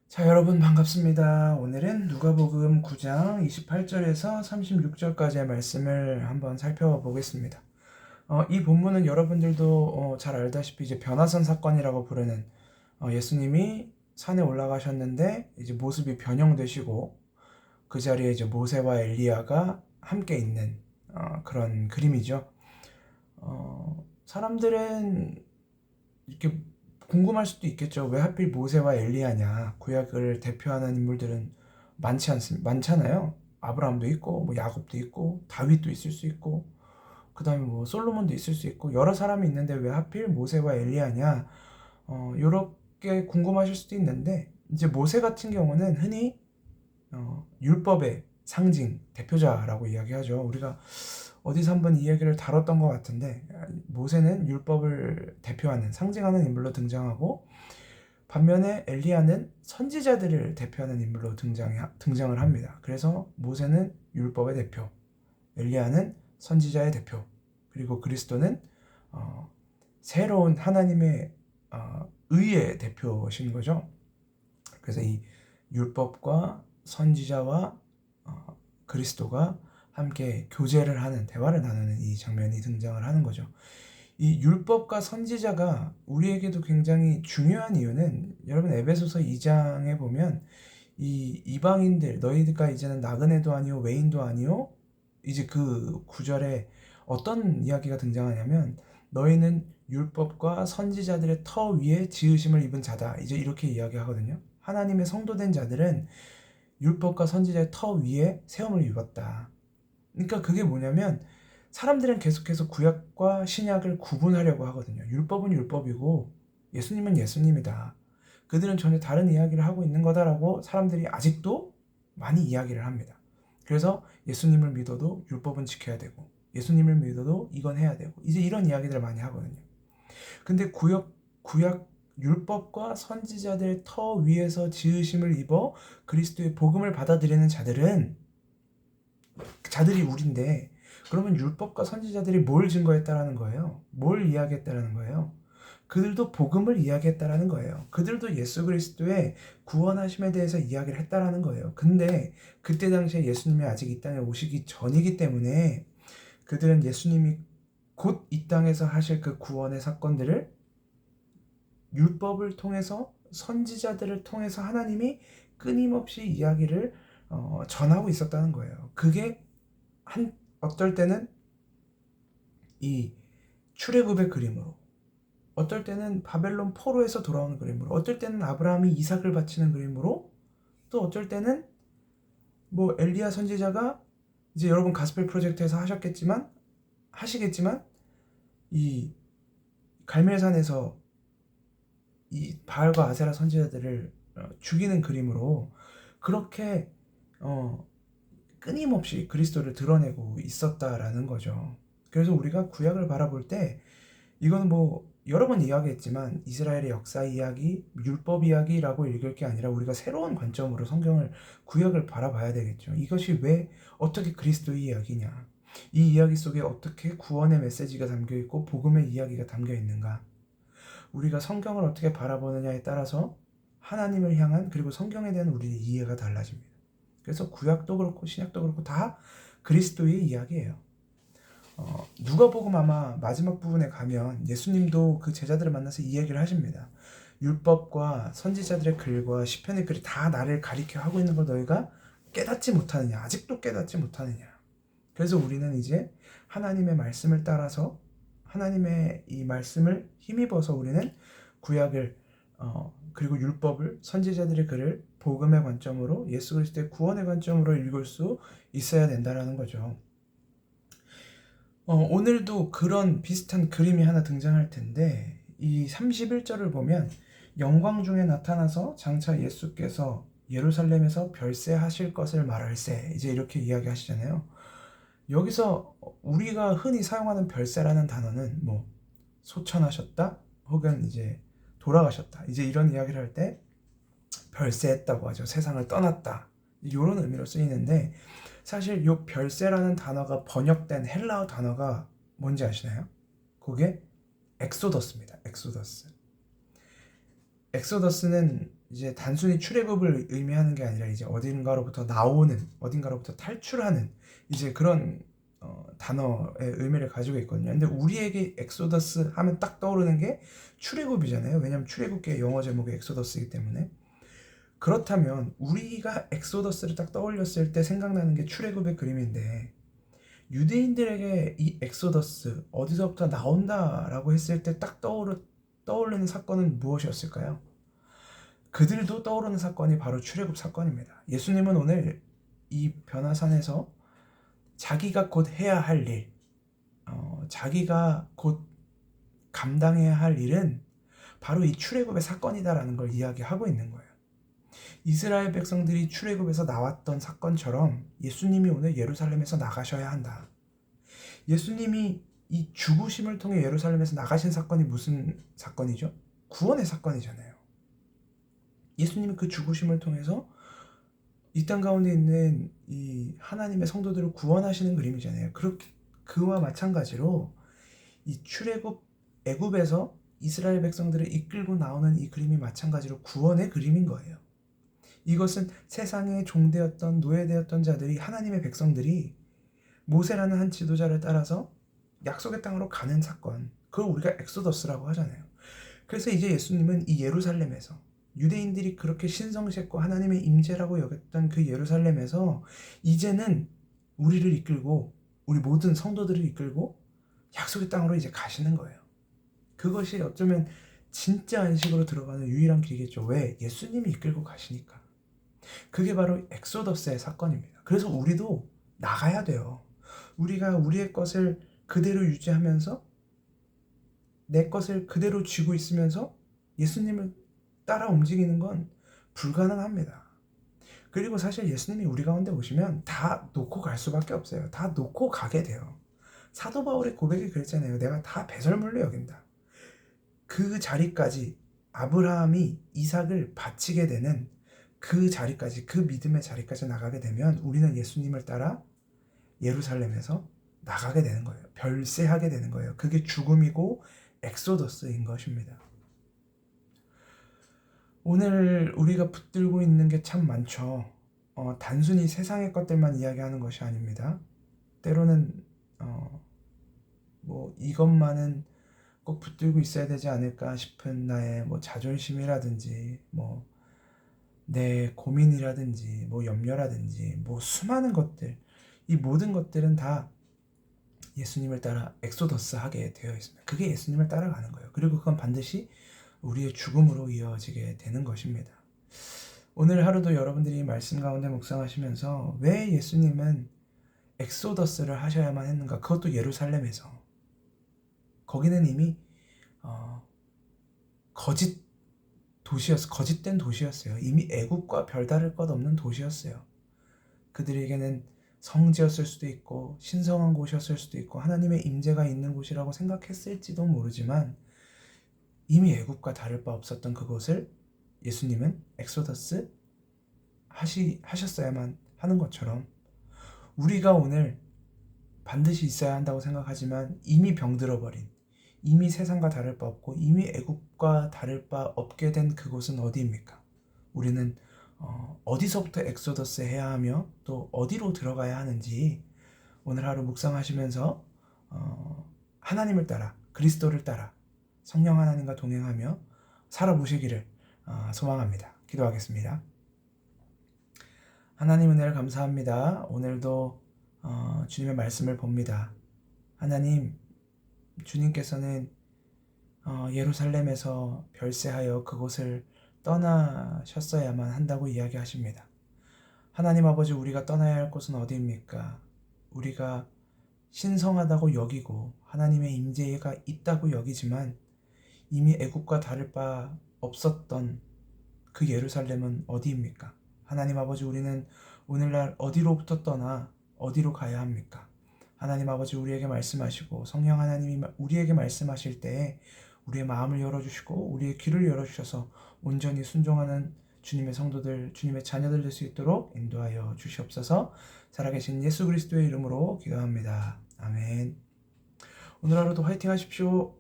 자, 여러분 반갑습니다. 오늘은 누가복음 9장 28절에서 36절까지의 말씀을 한번 살펴보겠습니다. 이 본문은 여러분들도 잘 알다시피 이제 변화산 사건이라고 부르는 예수님이 산에 올라가셨는데 이제 모습이 변형되시고 그 자리에 이제 모세와 엘리야가 함께 있는 그런 그림이죠. 사람들은 이렇게 궁금할 수도 있겠죠. 왜 하필 모세와 엘리야냐? 구약을 대표하는 인물들은 많잖아요. 아브라함도 있고, 뭐 야곱도 있고, 다윗도 있을 수 있고, 그 다음에 뭐 솔로몬도 있을 수 있고, 여러 사람이 있는데 왜 하필 모세와 엘리야냐? 요렇게 궁금하실 수도 있는데, 이제 모세 같은 경우는 흔히 율법의 상징, 대표자라고 이야기하죠. 우리가 어디서 한번 이야기를 다뤘던 것 같은데, 모세는 율법을 대표하는, 상징하는 인물로 등장하고, 반면에 엘리야는 선지자들을 대표하는 인물로 등장을 합니다. 그래서 모세는 율법의 대표, 엘리야는 선지자의 대표, 그리고 그리스도는 새로운 하나님의 의의 대표신 거죠. 그래서 이 율법과 선지자와 그리스도가 함께 교제를 하는, 대화를 나누는 이 장면이 등장을 하는 거죠. 이 율법과 선지자가 우리에게도 굉장히 중요한 이유는, 여러분 에베소서 2장에 보면 이 이방인들, 너희가 이제는 나그네도 아니요 외인도 아니요, 이제 그 구절에 어떤 이야기가 등장하냐면, 너희는 율법과 선지자들의 터 위에 지으심을 입은 자다, 이제 이렇게 이야기하거든요. 하나님의 성도된 자들은 율법과 선지자의 터 위에 세움을 입었다. 그러니까 그게 뭐냐면, 사람들은 계속해서 구약과 신약을 구분하려고 하거든요. 율법은 율법이고 예수님은 예수님이다. 그들은 전혀 다른 이야기를 하고 있는 거다라고 사람들이 아직도 많이 이야기를 합니다. 그래서 예수님을 믿어도 율법은 지켜야 되고, 예수님을 믿어도 이건 해야 되고, 이제 이런 이야기들을 많이 하거든요. 근데 구약 율법과 선지자들 터 위에서 지으심을 입어 그리스도의 복음을 받아들이는 자들이 우린데, 그러면 율법과 선지자들이 뭘 증거했다라는 거예요? 뭘 이야기했다라는 거예요? 그들도 복음을 이야기했다라는 거예요. 그들도 예수 그리스도의 구원하심에 대해서 이야기를 했다라는 거예요. 근데 그때 당시에 예수님이 아직 이 땅에 오시기 전이기 때문에, 그들은 예수님이 곧 이 땅에서 하실 그 구원의 사건들을 율법을 통해서, 선지자들을 통해서 하나님이 끊임없이 이야기를 전하고 있었다는 거예요. 그게 어떨 때는 이 출애굽의 그림으로, 어떨 때는 바벨론 포로에서 돌아오는 그림으로, 어떨 때는 아브라함이 이삭을 바치는 그림으로, 또 어쩔 때는 뭐 엘리야 선지자가, 이제 여러분 가스펠 프로젝트에서 하시겠지만 이 갈멜산에서 이 바알과 아세라 선지자들을 죽이는 그림으로, 그렇게 끊임없이 그리스도를 드러내고 있었다라는 거죠. 그래서 우리가 구약을 바라볼 때, 이거는 뭐 여러 번 이야기했지만 이스라엘의 역사 이야기, 율법 이야기라고 읽을 게 아니라, 우리가 새로운 관점으로 구약을 바라봐야 되겠죠. 이것이 왜 어떻게 그리스도의 이야기냐, 이 이야기 속에 어떻게 구원의 메시지가 담겨 있고 복음의 이야기가 담겨 있는가, 우리가 성경을 어떻게 바라보느냐에 따라서 하나님을 향한, 그리고 성경에 대한 우리의 이해가 달라집니다. 그래서 구약도 그렇고 신약도 그렇고 다 그리스도의 이야기예요. 누가복음 아마 마지막 부분에 가면 예수님도 그 제자들을 만나서 이 얘기를 하십니다. 율법과 선지자들의 글과 시편의 글이 다 나를 가리켜 하고 있는 걸 너희가 깨닫지 못하느냐, 아직도 깨닫지 못하느냐. 그래서 우리는 이제 하나님의 말씀을 따라서, 하나님의 이 말씀을 힘입어서 우리는 구약을 그리고 율법을, 선지자들의 글을 복음의 관점으로, 예수 그리스도의 구원의 관점으로 읽을 수 있어야 된다라는 거죠. 오늘도 그런 비슷한 그림이 하나 등장할 텐데, 이 31절을 보면 영광 중에 나타나서 장차 예수께서 예루살렘에서 별세하실 것을 말할세, 이제 이렇게 이야기하시잖아요. 여기서 우리가 흔히 사용하는 별세라는 단어는 뭐 소천하셨다, 혹은 이제 돌아가셨다, 이제 이런 이야기를 할 때 별세했다고 하죠. 세상을 떠났다, 이런 의미로 쓰이는데, 사실 이 별세라는 단어가 번역된 헬라어 단어가 뭔지 아시나요? 그게 엑소더스입니다. 엑소더스는 이제 단순히 출애굽을 의미하는 게 아니라 이제 어딘가로부터 나오는, 어딘가로부터 탈출하는 이제 그런 단어의 의미를 가지고 있거든요. 근데 우리에게 엑소더스 하면 딱 떠오르는 게 출애굽이잖아요. 왜냐면 출애굽기의 영어 제목이 엑소더스이기 때문에. 그렇다면 우리가 엑소더스를 딱 떠올렸을 때 생각나는 게 출애굽의 그림인데, 유대인들에게 이 엑소더스 어디서부터 나온다라고 했을 때 딱 떠오르는 사건은 무엇이었을까요? 그들도 떠오르는 사건이 바로 출애굽 사건입니다. 예수님은 오늘 이 변화산에서 자기가 곧 해야 할 일, 자기가 곧 감당해야 할 일은 바로 이 출애굽의 사건이다라는 걸 이야기하고 있는 거예요. 이스라엘 백성들이 출애굽에서 나왔던 사건처럼 예수님이 오늘 예루살렘에서 나가셔야 한다. 예수님이 이 죽으심을 통해 예루살렘에서 나가신 사건이 무슨 사건이죠? 구원의 사건이잖아요. 예수님이 그 죽으심을 통해서 이 땅 가운데 있는 이 하나님의 성도들을 구원하시는 그림이잖아요. 그렇게 그와 마찬가지로 이 출애굽 애굽에서 이스라엘 백성들을 이끌고 나오는 이 그림이 마찬가지로 구원의 그림인 거예요. 이것은 세상의 종되었던 노예되었던 자들이, 하나님의 백성들이 모세라는 한 지도자를 따라서 약속의 땅으로 가는 사건, 그걸 우리가 엑소더스라고 하잖아요. 그래서 이제 예수님은 이 예루살렘에서, 유대인들이 그렇게 신성시했고 하나님의 임재라고 여겼던 그 예루살렘에서 이제는 우리를 이끌고, 우리 모든 성도들을 이끌고 약속의 땅으로 이제 가시는 거예요. 그것이 어쩌면 진짜 안식으로 들어가는 유일한 길이겠죠. 왜? 예수님이 이끌고 가시니까. 그게 바로 엑소더스의 사건입니다. 그래서 우리도 나가야 돼요. 우리가 우리의 것을 그대로 유지하면서, 내 것을 그대로 쥐고 있으면서 예수님을 따라 움직이는 건 불가능합니다. 그리고 사실 예수님이 우리 가운데 오시면 다 놓고 갈 수밖에 없어요. 다 놓고 가게 돼요. 사도 바울의 고백이 그랬잖아요. 내가 다 배설물로 여긴다. 그 자리까지, 아브라함이 이삭을 바치게 되는 그 자리까지, 그 믿음의 자리까지 나가게 되면 우리는 예수님을 따라 예루살렘에서 나가게 되는 거예요. 별세하게 되는 거예요. 그게 죽음이고 엑소더스인 것입니다. 오늘 우리가 붙들고 있는 게 참 많죠. 단순히 세상의 것들만 이야기하는 것이 아닙니다. 때로는 뭐 이것만은 꼭 붙들고 있어야 되지 않을까 싶은 나의 뭐 자존심이라든지, 뭐 내 고민이라든지, 뭐 염려라든지, 뭐 수많은 것들, 이 모든 것들은 다 예수님을 따라 엑소더스 하게 되어 있습니다. 그게 예수님을 따라가는 거예요. 그리고 그건 반드시 우리의 죽음으로 이어지게 되는 것입니다. 오늘 하루도 여러분들이 말씀 가운데 묵상하시면서 왜 예수님은 엑소더스를 하셔야만 했는가? 그것도 예루살렘에서. 거기는 이미 거짓된 도시였어요. 이미 애국과 별다를 것 없는 도시였어요. 그들에게는 성지였을 수도 있고 신성한 곳이었을 수도 있고 하나님의 임재가 있는 곳이라고 생각했을지도 모르지만 이미 애국과 다를 바 없었던 그곳을 예수님은 엑소더스 하셨어야만 하는 것처럼 우리가 오늘 반드시 있어야 한다고 생각하지만 이미 병들어버린, 이미 세상과 다를 바 없고 이미 애국과 다를 바 없게 된 그곳은 어디입니까? 우리는 어디서부터 엑소더스 해야 하며 또 어디로 들어가야 하는지 오늘 하루 묵상하시면서 하나님을 따라, 그리스도를 따라 성령 하나님과 동행하며 살아보시기를 소망합니다. 기도하겠습니다. 하나님 은혜를 감사합니다. 오늘도 주님의 말씀을 봅니다. 하나님, 주님께서는 예루살렘에서 별세하여 그곳을 떠나셨어야만 한다고 이야기하십니다. 하나님 아버지, 우리가 떠나야 할 곳은 어디입니까? 우리가 신성하다고 여기고 하나님의 임재가 있다고 여기지만 이미 애국과 다를 바 없었던 그 예루살렘은 어디입니까? 하나님 아버지, 우리는 오늘날 어디로부터 떠나 어디로 가야 합니까? 하나님 아버지, 우리에게 말씀하시고 성령 하나님이 우리에게 말씀하실 때에 우리의 마음을 열어주시고 우리의 귀를 열어주셔서 온전히 순종하는 주님의 성도들, 주님의 자녀들 될 수 있도록 인도하여 주시옵소서. 살아계신 예수 그리스도의 이름으로 기도합니다. 아멘. 오늘 하루도 화이팅 하십시오.